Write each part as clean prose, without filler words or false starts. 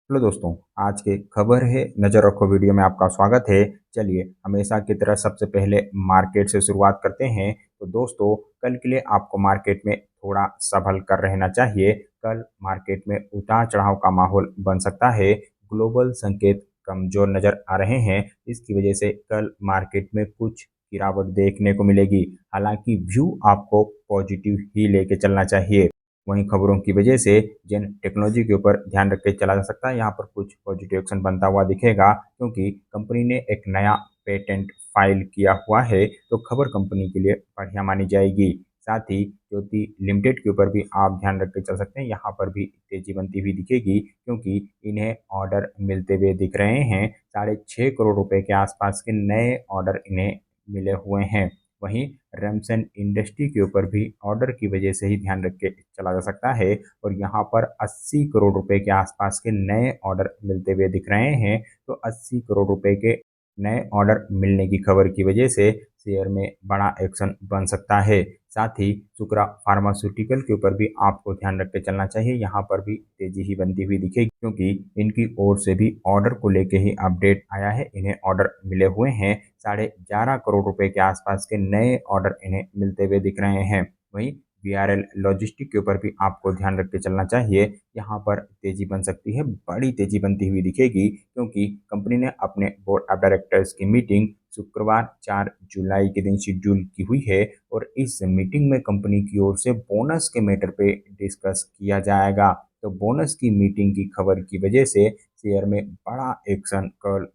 Hello दोस्तों, आज की खबर है नज़र रखो वीडियो में आपका स्वागत है। चलिए हमेशा की तरह सबसे पहले मार्केट से शुरुआत करते हैं। तो दोस्तों, कल के लिए आपको मार्केट में थोड़ा संभल कर रहना चाहिए। कल मार्केट में उतार चढ़ाव का माहौल बन सकता है। ग्लोबल संकेत कमजोर नजर आ रहे हैं। इसकी वजह से कल मार्केट में कुछ गिरावट देखने को मिलेगी। हालांकि व्यू आपको पॉजिटिव ही लेके चलना चाहिए। वहीं खबरों की वजह से जेन टेक्नोलॉजी के ऊपर ध्यान रख के चला जा सकता है। यहाँ पर कुछ पॉजिटिव एक्शन बनता हुआ दिखेगा, क्योंकि कंपनी ने एक नया पेटेंट फाइल किया हुआ है। तो खबर कंपनी के लिए बढ़िया मानी जाएगी। साथ ही ज्योति लिमिटेड के ऊपर भी आप ध्यान रख के चल सकते हैं। यहाँ पर भी तेजी बनती हुई दिखेगी, क्योंकि इन्हें ऑर्डर मिलते हुए दिख रहे हैं। 6.5 करोड़ रुपए के आसपास के नए ऑर्डर इन्हें मिले हुए हैं। वहीं रेमसन इंडस्ट्री के ऊपर भी ऑर्डर की वजह से ही ध्यान रख के चला जा सकता है। और यहाँ पर 80 करोड़ रुपए के आसपास के नए ऑर्डर मिलते हुए दिख रहे हैं। तो 80 करोड़ रुपए के नए ऑर्डर मिलने की खबर की वजह से शेयर में बड़ा एक्शन बन सकता है। साथ ही शुक्रा फार्मास्यूटिकल के ऊपर भी आपको ध्यान रख के चलना चाहिए। यहाँ पर भी तेजी ही बनती हुई दिखेगी, क्योंकि इनकी ओर से भी ऑर्डर को लेके ही अपडेट आया है। इन्हें ऑर्डर मिले हुए हैं। 11.5 करोड़ रुपए के आसपास के नए ऑर्डर इन्हें मिलते हुए दिख रहे हैं। वहीं वीआरएल लॉजिस्टिक के ऊपर भी आपको ध्यान रख के चलना चाहिए। यहाँ पर तेजी बन सकती है, बड़ी तेजी बनती हुई दिखेगी, क्योंकि कंपनी ने अपने बोर्ड ऑफ डायरेक्टर्स की मीटिंग शुक्रवार 4 जुलाई के दिन शेड्यूल की हुई है। और इस मीटिंग में कंपनी की ओर से बोनस के मैटर पे डिस्कस किया जाएगा। तो बोनस की मीटिंग की खबर की वजह से शेयर में बड़ा एक्शन कल।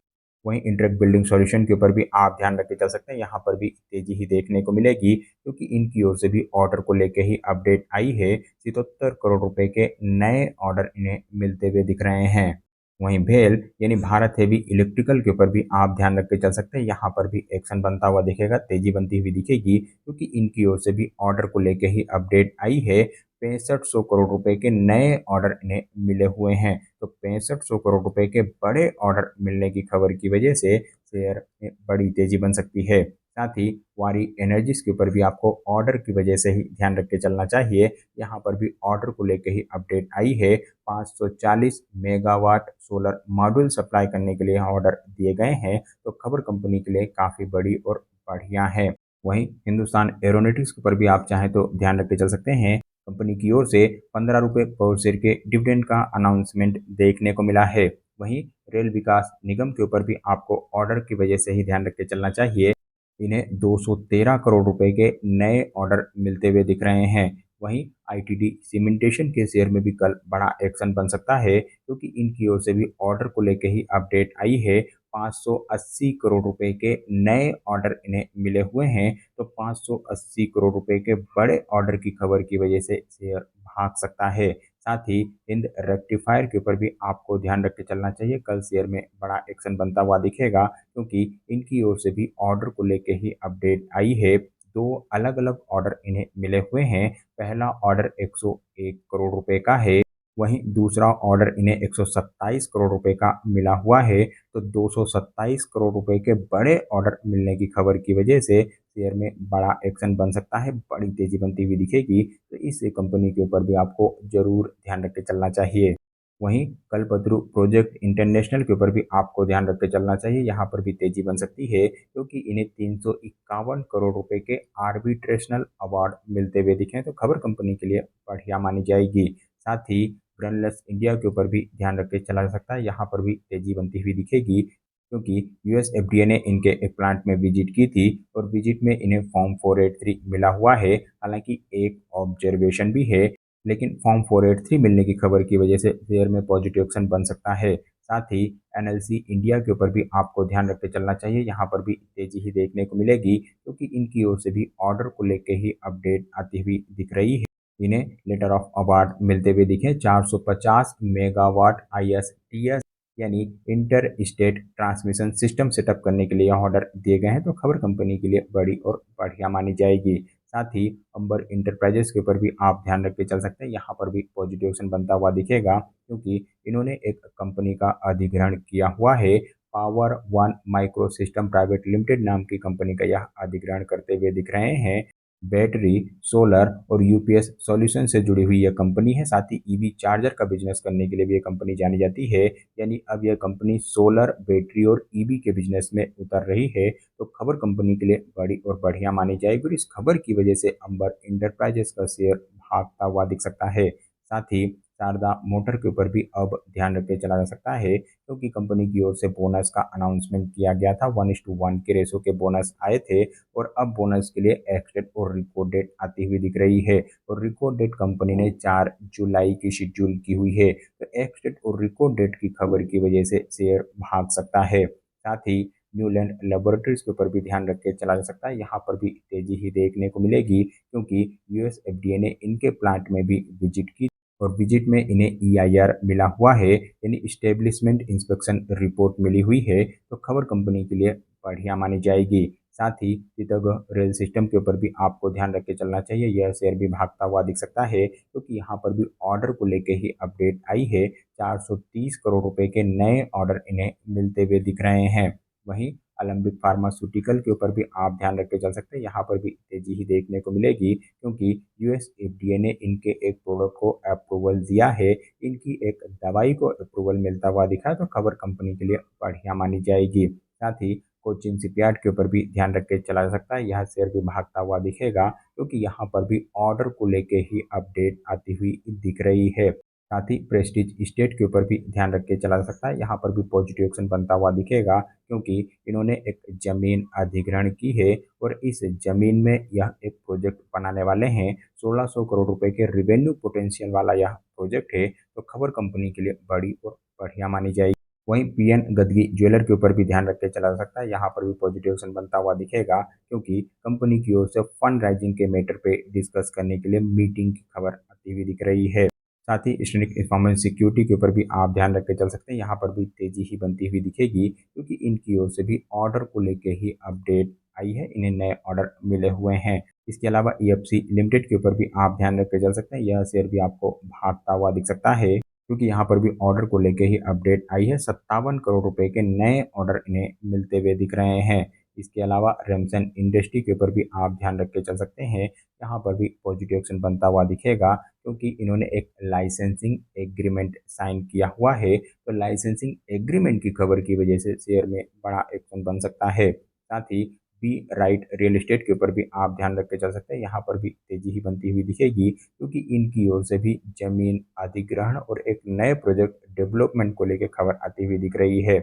वहीं इंटरेक्ट बिल्डिंग सॉल्यूशन के ऊपर भी आप ध्यान रख के चल सकते हैं। यहाँ पर भी तेजी ही देखने को मिलेगी, क्योंकि इनकी ओर से भी ऑर्डर को लेके ही अपडेट आई है। 77 करोड़ रुपए के नए ऑर्डर इन्हें मिलते हुए दिख रहे हैं। वहीं भेल यानी भारत हेवी इलेक्ट्रिकल के ऊपर भी आप ध्यान रख के चल सकते हैं। यहाँ पर भी एक्शन बनता हुआ दिखेगा, तेजी बनती हुई दिखेगी, क्योंकि इनकी ओर से भी ऑर्डर को लेके ही अपडेट आई है। 6500 करोड़ रुपए के नए ऑर्डर इन्हें मिले हुए हैं। तो 6500 करोड़ रुपए के बड़े ऑर्डर मिलने की खबर की वजह से शेयर में बड़ी तेजी बन सकती है। साथ ही वारी एनर्जीज के ऊपर भी आपको ऑर्डर की वजह से ही ध्यान रख के चलना चाहिए। यहाँ पर भी ऑर्डर को लेकर ही अपडेट आई है। 540 मेगावाट सोलर मॉड्यूल सप्लाई करने के लिए ऑर्डर दिए गए हैं। तो खबर कंपनी के लिए काफ़ी बड़ी और बढ़िया है। वहीं हिंदुस्तान एरोनॉटिक्स के ऊपर भी आप चाहें तो ध्यान रख के चल सकते हैं। कंपनी की ओर से 15 रुपये पर शेयर के डिविडेंड का अनाउंसमेंट देखने को मिला है। वहीं रेल विकास निगम के ऊपर भी आपको ऑर्डर की वजह से ही ध्यान रख के चलना चाहिए। इन्हें 213 करोड़ रुपए के नए ऑर्डर मिलते हुए दिख रहे हैं। वहीं आईटीडी सीमेंटेशन के शेयर में भी कल बड़ा एक्शन बन सकता है, क्योंकि इनकी ओर से भी ऑर्डर को लेकर ही अपडेट आई है। 580 करोड़ रुपए के नए ऑर्डर इन्हें मिले हुए हैं। तो 580 करोड़ रुपए के बड़े ऑर्डर की खबर की वजह से शेयर भाग सकता है। साथ ही हिंद रेक्टिफायर के ऊपर भी आपको ध्यान रख के चलना चाहिए। कल शेयर में बड़ा एक्शन बनता हुआ दिखेगा, क्योंकि इनकी ओर से भी ऑर्डर को लेके ही अपडेट आई है। दो अलग अलग ऑर्डर इन्हें मिले हुए हैं। पहला ऑर्डर 101 करोड़ रुपए का है। वहीं दूसरा ऑर्डर इन्हें 127 करोड़ रुपए का मिला हुआ है। तो 227 करोड़ रुपए के बड़े ऑर्डर मिलने की खबर की वजह से शेयर में बड़ा एक्शन बन सकता है, बड़ी तेजी बनती हुई दिखेगी। तो इस कंपनी के ऊपर भी आपको जरूर ध्यान रख के चलना चाहिए। वहीं कल्पतरु प्रोजेक्ट इंटरनेशनल के ऊपर भी आपको ध्यान रख के चलना चाहिए। यहाँ पर भी तेजी बन सकती है, क्योंकि इन्हें 351 करोड़ रुपए के आर्बिट्रेशनल अवार्ड मिलते हुए दिखे हैं। तो खबर कंपनी के लिए बढ़िया मानी जाएगी। साथ ही ब्रनलेस इंडिया के ऊपर भी ध्यान रख के चला जा सकता है। यहाँ पर भी तेजी बनती हुई दिखेगी, क्योंकि यूएस एफडीए ने इनके एक प्लांट में विजिट की थी। और विजिट में इन्हें फॉर्म 483 मिला हुआ है। हालांकि एक ऑब्जर्वेशन भी है, लेकिन फॉर्म 483 मिलने की खबर की वजह से शेयर में पॉजिटिव एक्शन बन सकता है। साथ ही एनएलसी इंडिया के ऊपर भी आपको ध्यान रख के चलना चाहिए। यहाँ पर भी तेजी ही देखने को मिलेगी, क्योंकि इनकी ओर से भी ऑर्डर को लेकर ही अपडेट आती हुई दिख रही है। इन्हें लेटर ऑफ अवार्ड मिलते हुए दिखे। 450 मेगावाट आईएसटीएस यानी inter state transmission system setup करने के लिए ऑर्डर दिए गए हैं। तो खबर कंपनी के लिए बड़ी और बढ़िया मानी जाएगी। साथ ही अंबर इंटरप्राइजेस के ऊपर भी आप ध्यान रख के चल सकते हैं। यहाँ पर भी पॉजिटिव एक्शन बनता हुआ दिखेगा, क्योंकि इन्होंने एक कंपनी का अधिग्रहण किया हुआ है। Power one micro system private limited नाम की कंपनी का यह अधिग्रहण करते हुए दिख रहे हैं। बैटरी, सोलर और यूपीएस सॉल्यूशन से जुड़ी हुई यह कंपनी है। साथ ही ईवी चार्जर का बिजनेस करने के लिए भी ये कंपनी जानी जाती है। यानी अब यह कंपनी सोलर, बैटरी और ईवी के बिजनेस में उतर रही है। तो खबर कंपनी के लिए बड़ी और बढ़िया मानी जाएगी और इस खबर की वजह से अंबर इंटरप्राइजेस का शेयर भागता हुआ दिख सकता है। साथ ही शारदा मोटर के ऊपर भी अब ध्यान रख के चला जा सकता है, क्योंकि कंपनी की ओर से बोनस का अनाउंसमेंट किया गया था। 1:1 के रेशो के बोनस आए थे और अब बोनस के लिए एक्सडेट और रिकॉर्ड डेट आती हुई दिख रही है। और रिकॉर्ड डेट कंपनी ने 4 जुलाई की शेड्यूल की हुई है। तो एक्सडेट और रिकॉर्ड डेट की खबर की वजह से शेयर भाग सकता है। साथ ही न्यूलैंड लेबोरेटरीज के ऊपर भी ध्यान रख के चला जा सकता है। यहाँ पर भी तेजी ही देखने को मिलेगी, क्योंकि यूएस एफडीए ने इनके प्लांट में भी विजिट की और विजिट में इन्हें ईआईआर मिला हुआ है, यानी इस्टेब्लिशमेंट इंस्पेक्शन रिपोर्ट मिली हुई है। तो खबर कंपनी के लिए बढ़िया मानी जाएगी। साथ ही चित्तौड़गढ़ रेल सिस्टम के ऊपर भी आपको ध्यान रख के चलना चाहिए। यह शेयर भी भागता हुआ दिख सकता है, क्योंकि यहाँ पर भी ऑर्डर को लेके ही अपडेट आई है। 430 करोड़ रुपए के नए ऑर्डर इन्हें मिलते हुए दिख रहे हैं। वहीं अलम्बिक फार्मास्यूटिकल के ऊपर भी आप ध्यान रख के चल सकते हैं। यहाँ पर भी तेजी ही देखने को मिलेगी, क्योंकि यूएस एफडीए ने इनके एक प्रोडक्ट को अप्रूवल दिया है। इनकी एक दवाई को अप्रूवल मिलता हुआ दिखा है। तो खबर कंपनी के लिए बढ़िया मानी जाएगी। साथ ही कोचिन शिपयार्ड के ऊपर भी ध्यान रख के चला जा सकता है। यह शेयर भी भागता हुआ दिखेगा, क्योंकि यहाँ पर भी ऑर्डर को लेके ही अपडेट आती हुई दिख रही है। साथ ही प्रेस्टीज स्टेट के ऊपर भी ध्यान रख के चला जा सकता है। यहाँ पर भी पॉजिटिव एक्शन बनता हुआ दिखेगा, क्योंकि इन्होंने एक जमीन अधिग्रहण की है और इस जमीन में यह एक प्रोजेक्ट बनाने वाले हैं। 1600 करोड़ रुपए के रिवेन्यू पोटेंशियल वाला यह प्रोजेक्ट है। तो खबर कंपनी के लिए बड़ी और बढ़िया मानी जाएगी। वहीं पीएन गदगी ज्वेलर के ऊपर भी ध्यान रख के चला जा सकता है। यहाँ पर भी पॉजिटिव एक्शन बनता हुआ दिखेगा, क्योंकि कंपनी की ओर से फंड राइजिंग के मैटर पे डिस्कस करने के लिए मीटिंग की खबर आती हुई दिख रही है। साथ ही स्टैटिक इंफॉर्मेशन सिक्योरिटी के ऊपर भी आप ध्यान रख के चल सकते हैं। यहाँ पर भी तेजी ही बनती हुई दिखेगी, क्योंकि इनकी ओर से भी ऑर्डर को लेके ही अपडेट आई है। इन्हें नए ऑर्डर मिले हुए हैं। इसके अलावा ईएफसी लिमिटेड के ऊपर भी आप ध्यान रख के चल सकते हैं। यह शेयर भी आपको भागता हुआ दिख सकता है, क्योंकि यहाँ पर भी ऑर्डर को लेके ही अपडेट आई है। 57 करोड़ रुपए के नए ऑर्डर इन्हें मिलते हुए दिख रहे हैं। इसके अलावा रेमसन इंडस्ट्री के ऊपर भी आप ध्यान रख के चल सकते हैं। यहाँ पर भी पॉजिटिव एक्शन बनता हुआ दिखेगा, क्योंकि इन्होंने एक लाइसेंसिंग एग्रीमेंट साइन किया हुआ है। तो लाइसेंसिंग एग्रीमेंट की खबर की वजह से शेयर में बड़ा एक्शन बन सकता है। साथ ही बी राइट रियल एस्टेट के ऊपर भी आप ध्यान रख के चल सकते हैं। यहाँ पर भी तेजी ही बनती हुई दिखेगी, क्योंकि इनकी ओर से भी जमीन अधिग्रहण और एक नए प्रोजेक्ट डेवलपमेंट को लेकर खबर आती हुई दिख रही है।